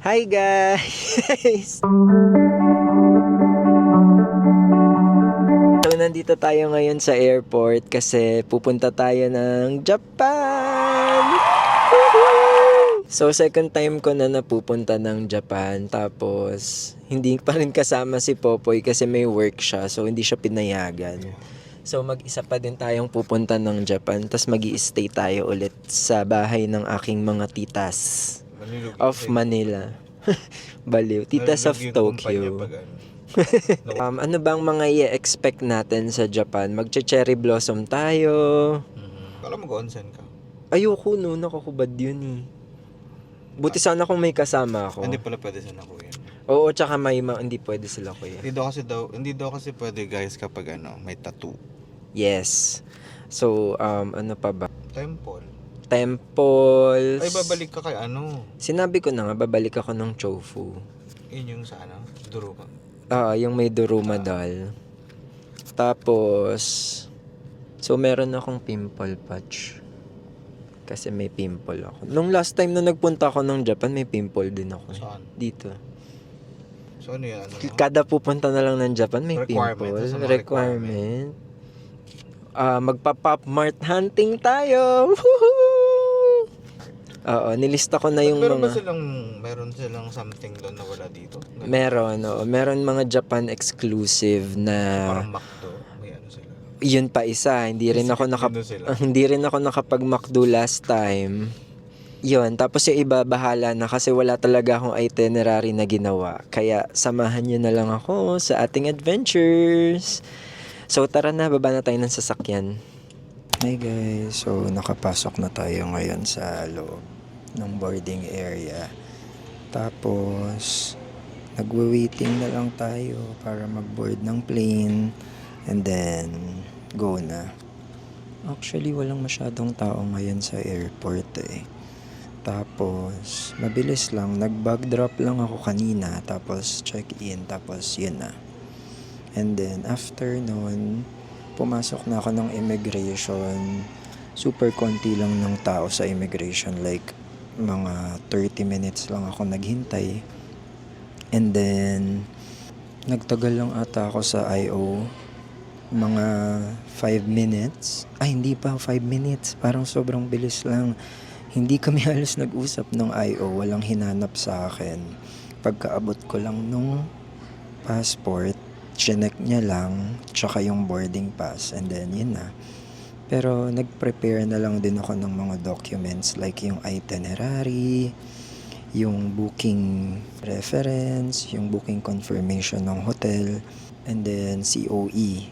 Hi guys! So nandito tayo ngayon sa airport kasi pupunta tayo ng Japan! So second time ko na napupunta ng Japan, tapos hindi pa rin kasama si Popoy kasi may work siya, so hindi siya pinayagan. So mag-isa pa din tayong pupunta ng Japan, tapos mag-i-stay tayo ulit sa bahay ng aking mga titas of Manila. Baliw. Titas of Tokyo. Ano bang mga i-expect natin sa Japan? Magche-cherry blossom tayo. Kala mag-onsen ka? Ayoko no, nakakubad yun eh. Buti sana kung may kasama ako. Hindi pala pwede sana kuya. Oo, tsaka hindi pwede sila kuya. Hindi daw kasi pwede guys kapag may tattoo. Yes. So, ano pa ba? Temples. Ay, babalik ka kay Sinabi ko na nga, babalik ako ng Chofu. Yun yung sa Duruma. Yung may Duruma doll. Tapos, so meron akong pimple patch. Kasi may pimple ako. Nung last time na nagpunta ako ng Japan, may pimple din ako. Saan? Dito. So ano yan? Kada pupunta na lang ng Japan, may pimple. Requirement. Magpa-pop mart hunting tayo. Woohoo! Oo, nilista ko na yung Meron silang something doon na wala dito? Meron, oo. Meron mga Japan exclusive na parang McDo. May sila. Yun pa isa, hindi rin ako nakapag-McDo last time. Yun, tapos yung iba bahala na kasi wala talaga akong itinerary na ginawa. Kaya samahan niyo na lang ako sa ating adventures. So tara na, baba na tayo ng sasakyan. Hi guys, so nakapasok na tayo ngayon sa loob ng boarding area. Tapos nagwe-waiting na lang tayo para mag-board ng plane and then go na. Actually walang masyadong tao ngayon sa airport eh. Tapos mabilis lang, nag-bag drop lang ako kanina, tapos check-in, tapos yun na. And then after nun, pumasok na ako ng immigration. Super konti lang ng tao sa immigration, like mga 30 minutes lang ako naghintay. And then nagtagal lang ata ako sa IO, mga 5 minutes. Ay, hindi pa 5 minutes, parang sobrang bilis lang. Hindi kami halos nag-usap ng IO, walang hinanap sa akin. Pagkaabot ko lang nung passport, chinek niya lang, tsaka yung boarding pass, and then yun na. Pero nag-prepare na lang din ako ng mga documents like yung itinerary, yung booking reference, yung booking confirmation ng hotel, and then COE,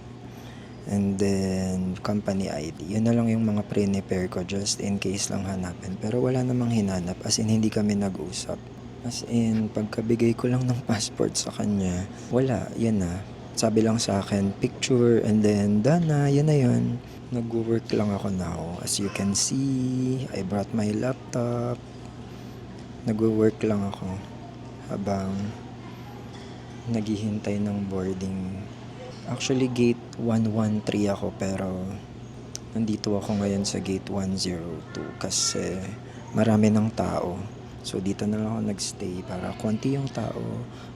and then company ID. Yun na lang yung mga pre-prepare ko just in case lang hanapin. Pero wala namang hinanap, as in hindi kami nag-usap. As in, pagkabigay ko lang ng passport sa kanya, wala, yun na. Sabi lang sa akin, picture, and then done na, yun na yun. Nag-work lang ako now. As you can see, I brought my laptop. Nag-work lang ako habang naghihintay ng boarding. Actually, gate 113 ako, pero nandito ako ngayon sa gate 102 kasi marami ng tao. So dito na lang ako nagstay para konti yung tao.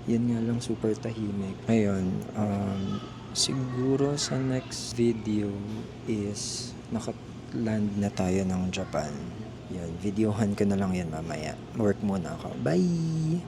Yan nga lang, super tahimik. Ngayon, siguro sa next video is naka-land na tayo ng Japan. Yan, videohan ko na lang yan mamaya. Work muna ako. Bye!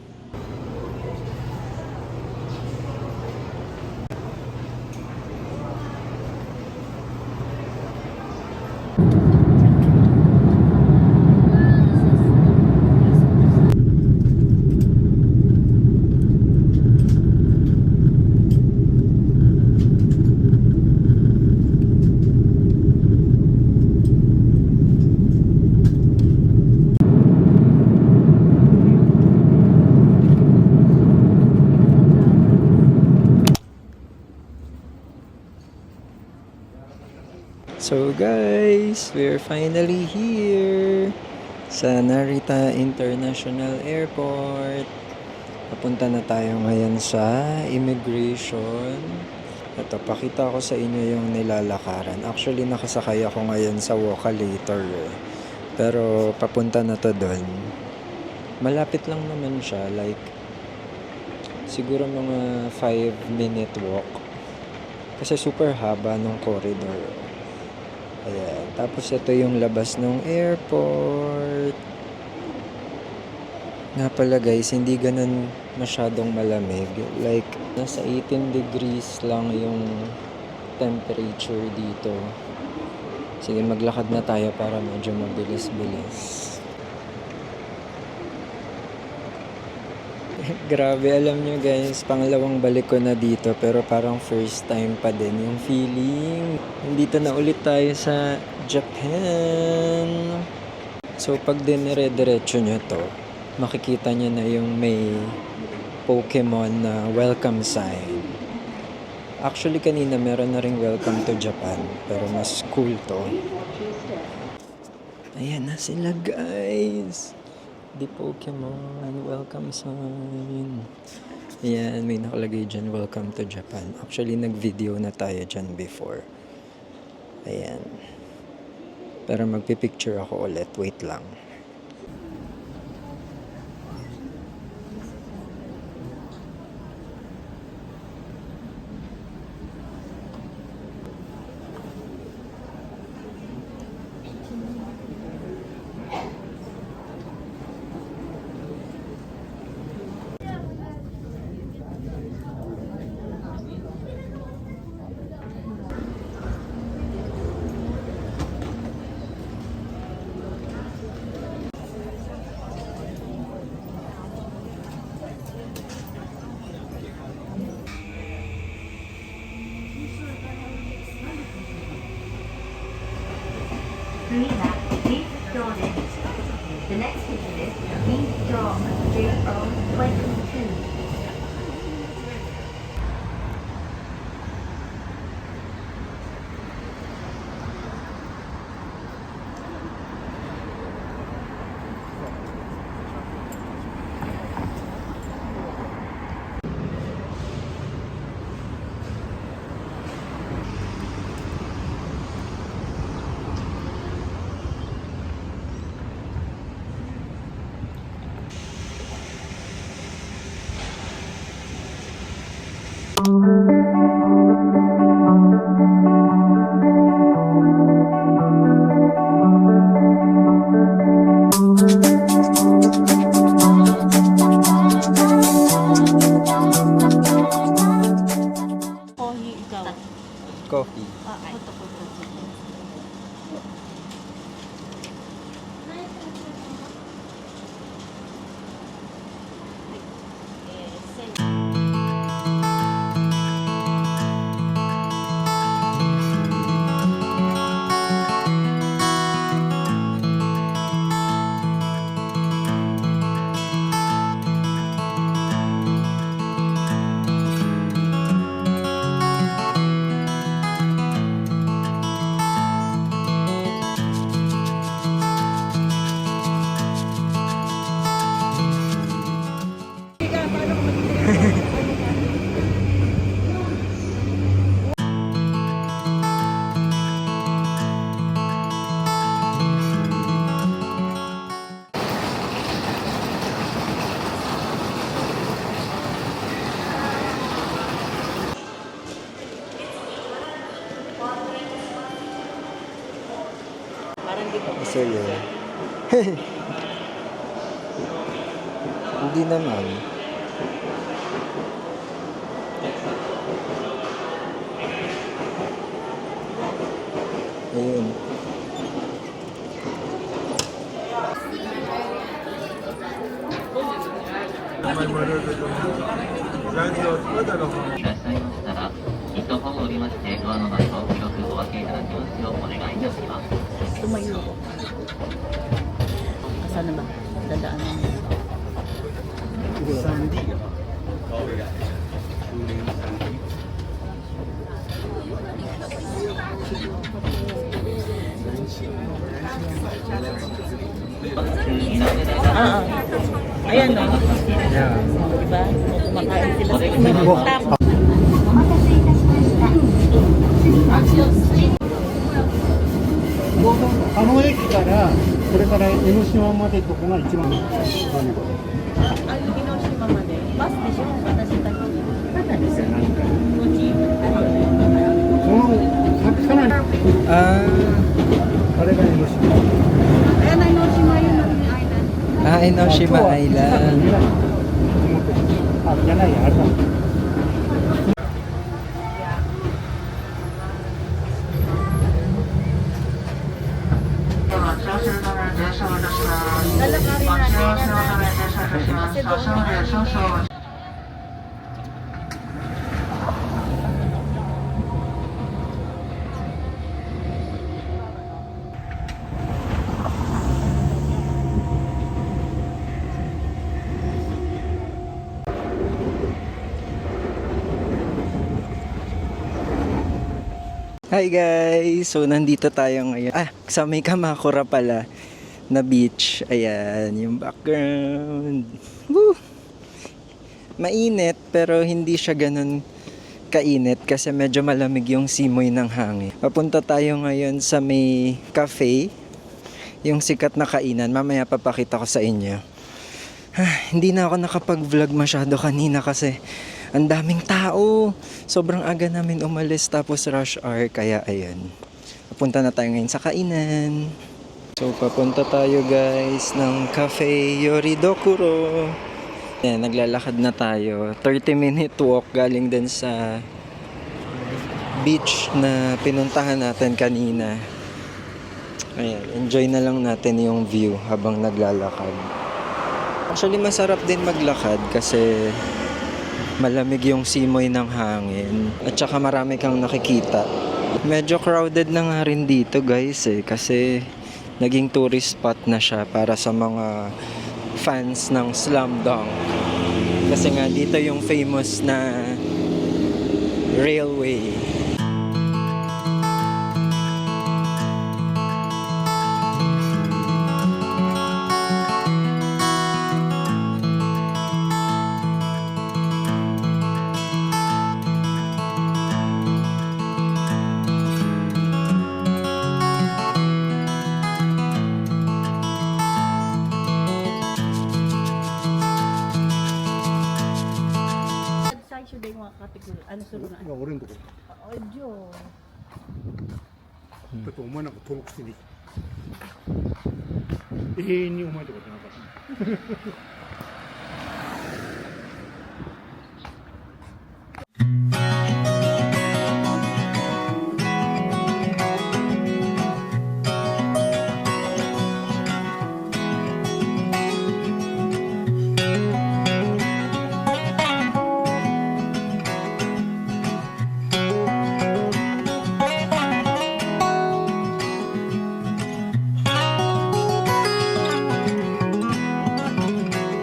So guys, we're finally here sa Narita International Airport. Papunta na tayo ngayon sa immigration. Ito, pakita ko sa inyo yung nilalakaran. Actually, nakasakay ako ngayon sa Walkalator. Pero papunta na to doon. Malapit lang naman siya, like siguro mga 5-minute walk. Kasi super haba ng corridor. Ayan. Tapos ito yung labas ng airport. Nga pala guys, hindi ganun masyadong malamig. Like, nasa 18 degrees lang yung temperature dito. Sige, maglakad na tayo para medyo mabilis-bilis. Grabe, alam nyo guys, pangalawang balik ko na dito pero parang first time pa din yung feeling. Nandito na ulit tayo sa Japan. So pag dinire-diretso nyo to, makikita nyo na yung may Pokemon na welcome sign. Actually kanina meron na ring welcome to Japan pero mas cool to. Ayan na sila guys. The Pokemon welcome sign. Ayan, may nakalagay dyan, welcome to Japan. Actually, nag-video na tayo dyan before. Ayan. Pero magpipicture ako ulit. Wait lang. The next station is East Drum, JO22. Coffee. Sa'yo. Hindi naman. Ayun. Tumayo ko. Saan na ba? Dadaanan mo. Ayan no? Yeah. Diba? Kumakain sila. Tapos. お待たせいたしました。次はあの駅からこれから江ノ島までどこが一番何が江ノ島までバスでしょ私たち。何ですよ何かこっち。そのかなりAh, あれが江ノ島 Ayan, I know Shima yun ng island. Enoshima Island. あ、じゃないやあれだ Lalakarin natin yan na. Kasi doon mainit. Hi guys! So nandito tayo ngayon. Sa may Kamakura pala na beach. Ayan, yung background. Woo! Mainit pero hindi siya ganun kainit kasi medyo malamig yung simoy ng hangin. Papunta tayo ngayon sa may cafe. Yung sikat na kainan. Mamaya papakita ko sa inyo. Hindi na ako nakapag-vlog masyado kanina kasi ang daming tao. Sobrang aga namin umalis tapos rush hour. Kaya ayun. Papunta na tayo ngayon sa kainan. So papunta tayo guys ng Cafe Yoridokuro. Ayan, naglalakad na tayo. 30-minute walk galing din sa beach na pinuntahan natin kanina. Ayan, enjoy na lang natin yung view habang naglalakad. Actually masarap din maglakad kasi malamig yung simoy ng hangin at saka marami kang nakikita. Medyo crowded na nga rin dito guys kasi naging tourist spot na siya para sa mga fans ng Slam Dunk. Kasi nga dito yung famous na railway. Saan siya din mga kategory? Ano sunod na? いや俺のとこ Oh, Diyo. だってお前なんか登録してね永遠にお前とかじゃなかった Thank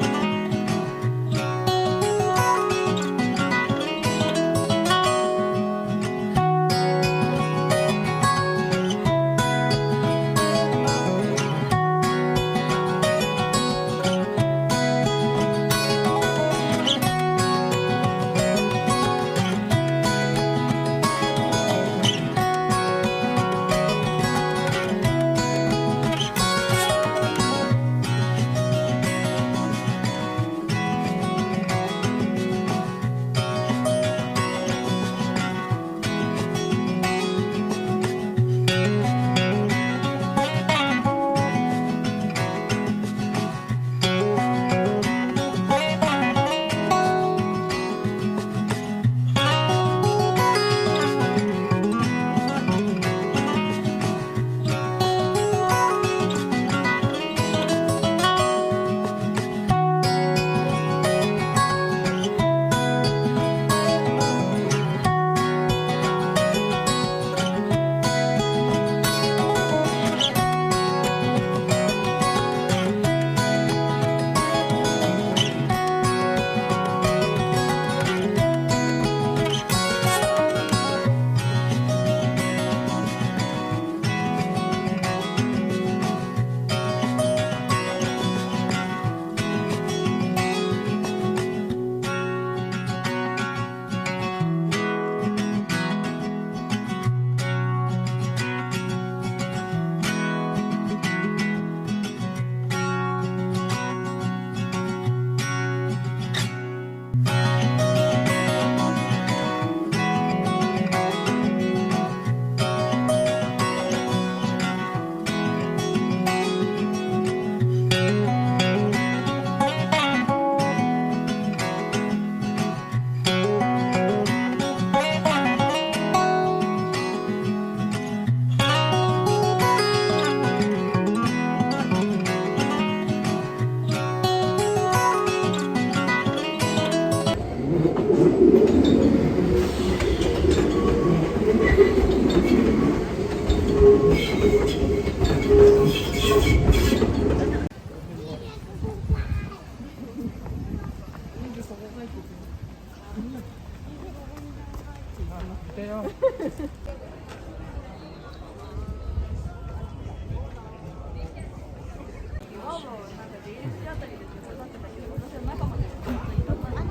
Ano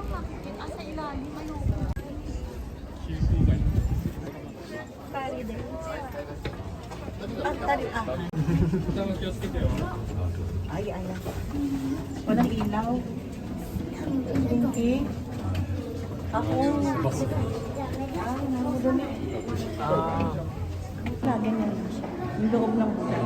makikita? Sa ilalim, ano? Pari din. Ay, ayan. Walang ilaw. Pinky. Ako. Dumi. Ganyan lang siya. Yung loob ng bulan.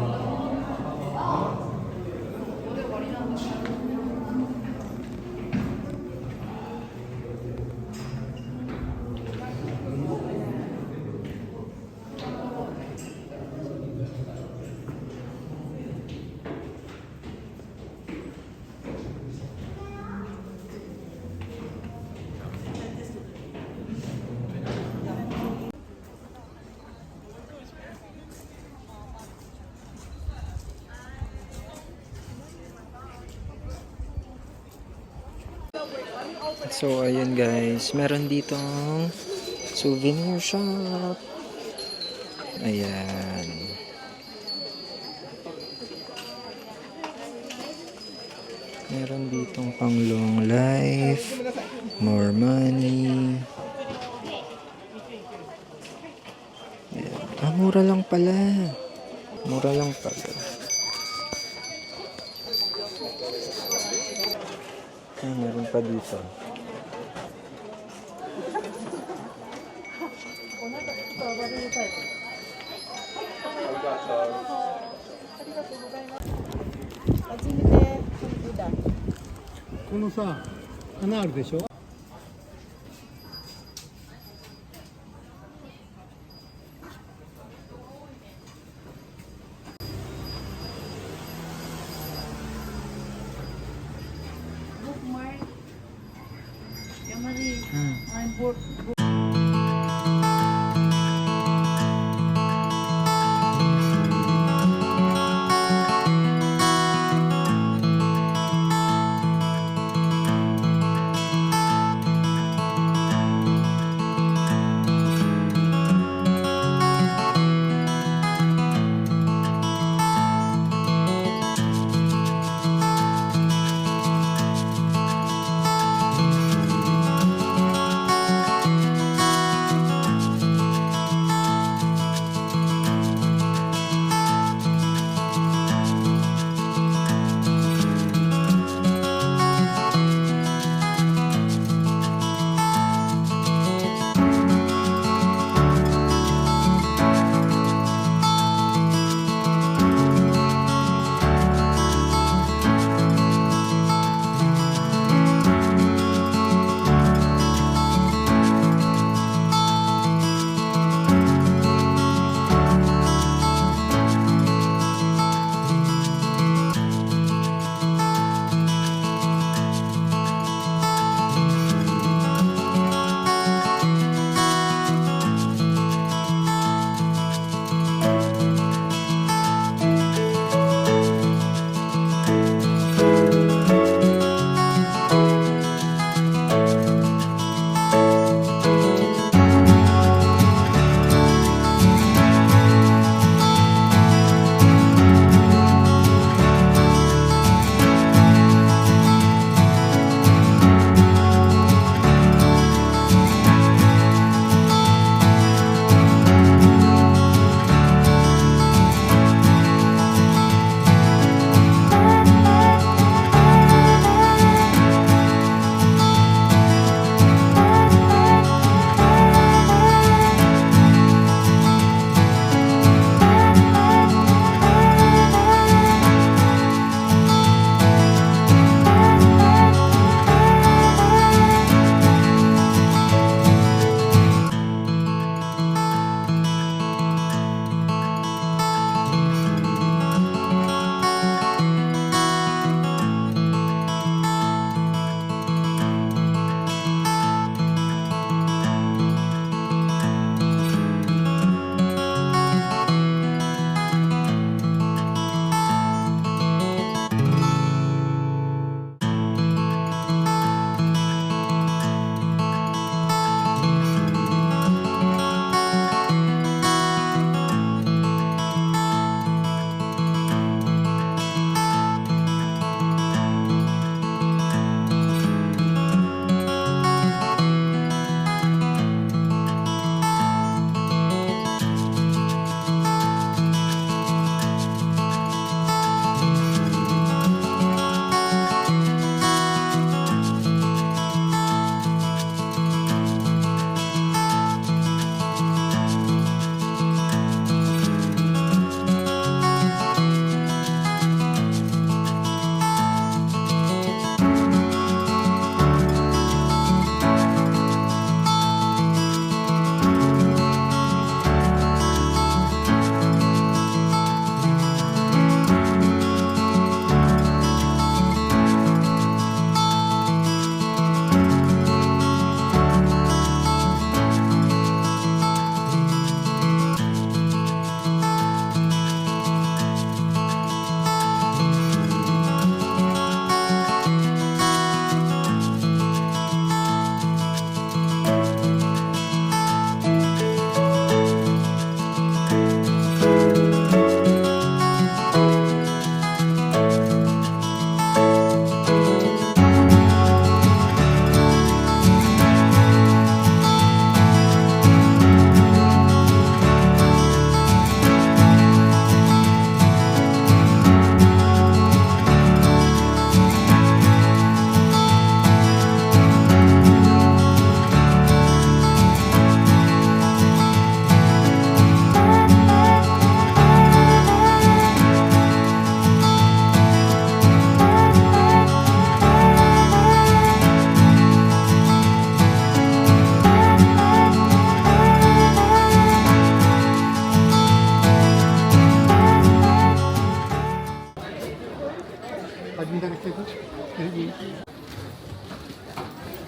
So, ayun guys. Meron ditong souvenir shop. Ayan. Meron ditong pang long life. More money. Ayan. Ah, mura lang pala. Mura lang pala. Ah, meron pa dito. Pagsimite, Buddha. このさ、穴あるでしょ Bookmark. Yung mali. Ang book.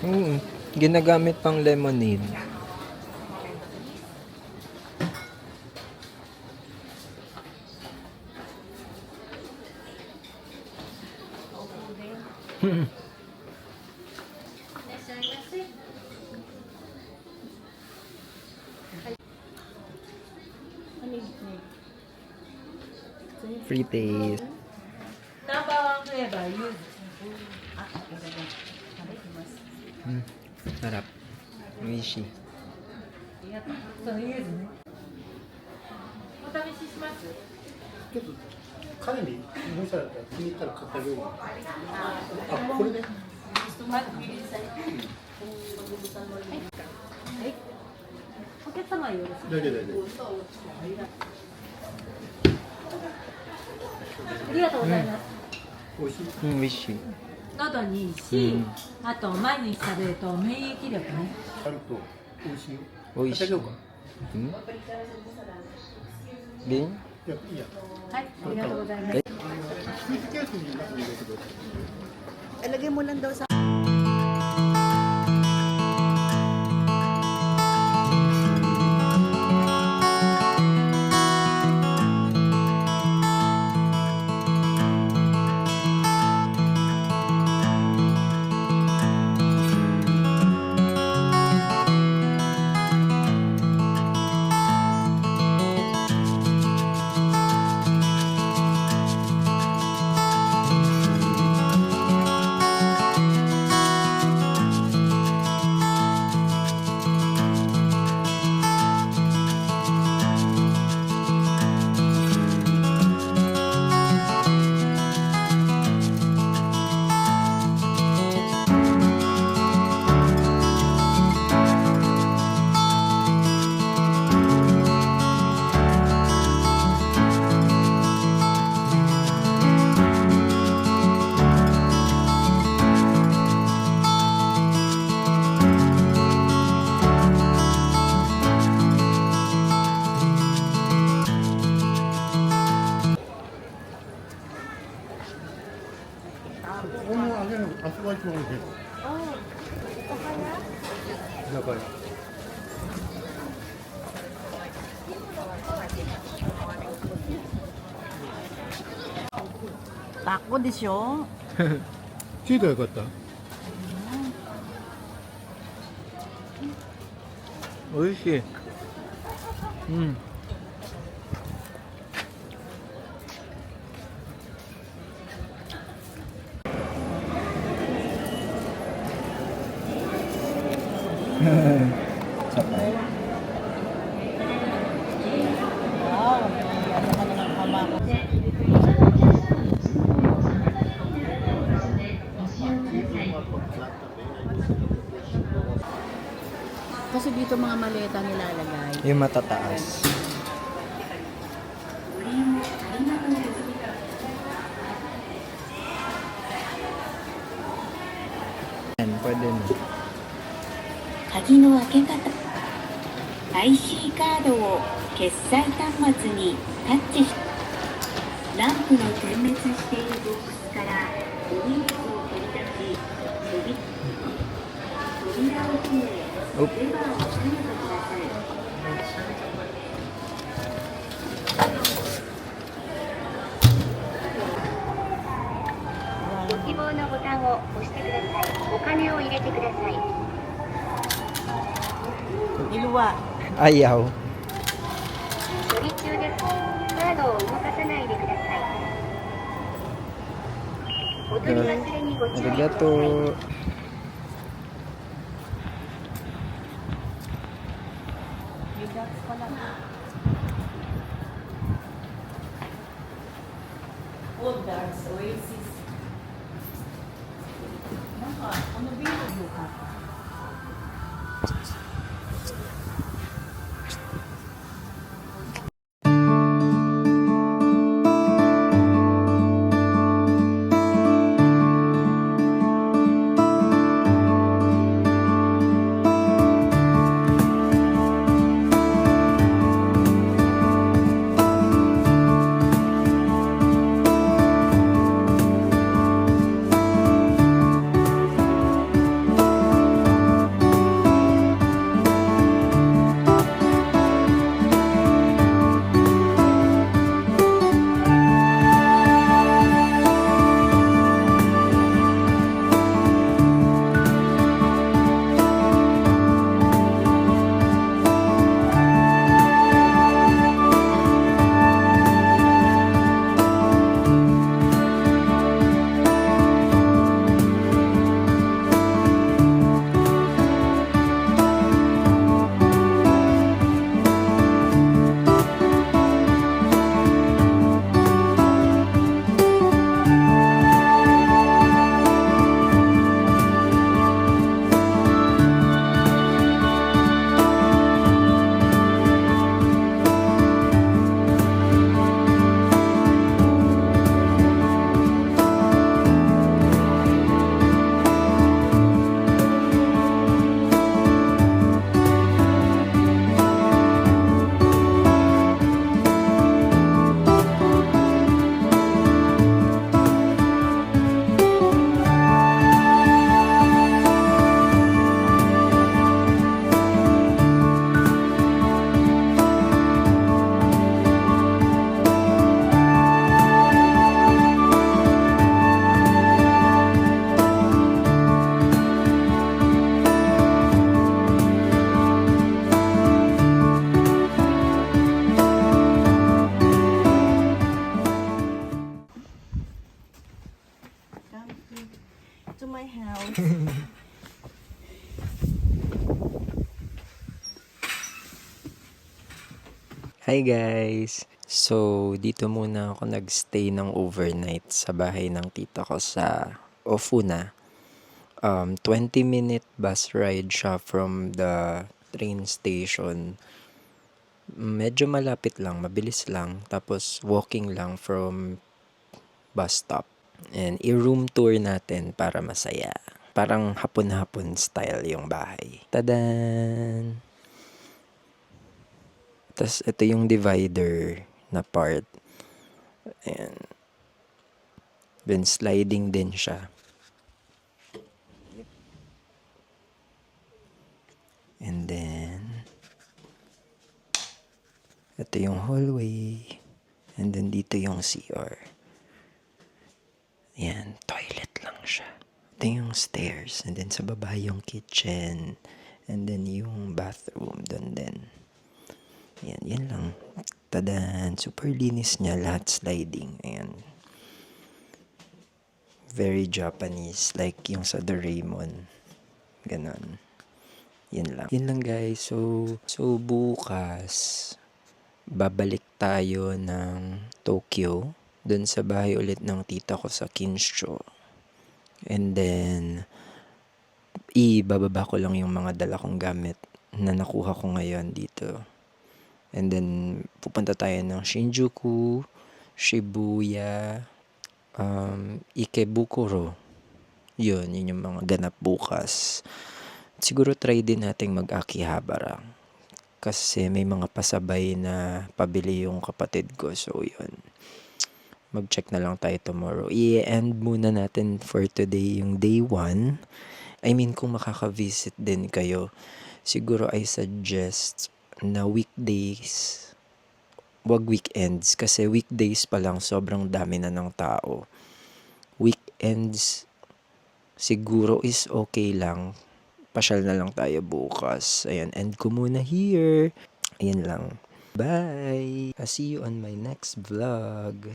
Oo, ginagamit pang lemonade. Free taste. ナンバーワンフレーバー、ユーズ。Sarap. Wishy. そのユーズね。お試しします。ちょっと彼にもしあったら気に入ったら買ってあげようか。あ、これね。お客様はよろしい大丈夫大丈夫。ありがとうございます。美味しい。Wishy. 喉にいいし、あと毎日食べると免疫力ね。あると美味しいよ。美味しい買ってあげようか。Hmm? Bin? いやいいや。はい、ありがとうございます。スイーツケースに中に入れてください。 Ilagay mo lang daw saこの揚げるあそこが一番美味しい。だから。タコでしょ。チーズがよかった。美味しい。うん。Kasi dito mga maleta nilalagay. Yung matataas. Yan, pwede na. 鍵の開け方 IC カードを決済端末にタッチしランプの点滅しているボックスからお荷物を取り出し扉を閉めおレバーを下げてください。ご希望のボタンを押してください。お金を入れてください。 Iluwa. Ayaw. 処理中です。カードを動かさないでください。お取り忘れにご注意ください。 Arigato. Old Dance Oasis. なんかこのビールよかった。Hi guys! So, dito muna ako nagstay ng overnight sa bahay ng tita ko sa Ofuna. 20-minute bus ride siya from the train station. Medyo malapit lang, mabilis lang. Tapos walking lang from bus stop. And i-room tour natin para masaya. Parang hapon-hapon style yung bahay. Tadan! Tapos ito yung divider na part. Ayan. Then sliding din siya. And then ito yung hallway. And then dito yung CR. Ayan, toilet lang siya. Ito yung stairs. And then sa baba yung kitchen. And then yung bathroom doon din. Ayan, yan lang. Tadan! Super linis niya. Lahat sliding. Ayan. Very Japanese. Like yung sa Doraemon. Ganon. Yan lang. Yan lang guys. So bukas, babalik tayo ng Tokyo. Doon sa bahay ulit ng tita ko sa Kinsho. And then, ibababa ko lang yung mga dala kong gamit na nakuha ko ngayon dito. And then, pupunta tayo ng Shinjuku, Shibuya, Ikebukuro. Yun yung mga ganap bukas. Siguro try din nating mag-Akihabara. Kasi may mga pasabay na pabili yung kapatid ko. So, yun. Mag-check na lang tayo tomorrow. I-end muna natin for today yung day 1. I mean, kung makaka-visit din kayo, siguro I suggest na weekdays, wag weekends. Kasi weekdays pa lang sobrang dami na ng tao. Weekends, siguro is okay lang. Pasyal na lang tayo bukas. Ayan, end ko muna here. Ayan lang. Bye! I'll see you on my next vlog.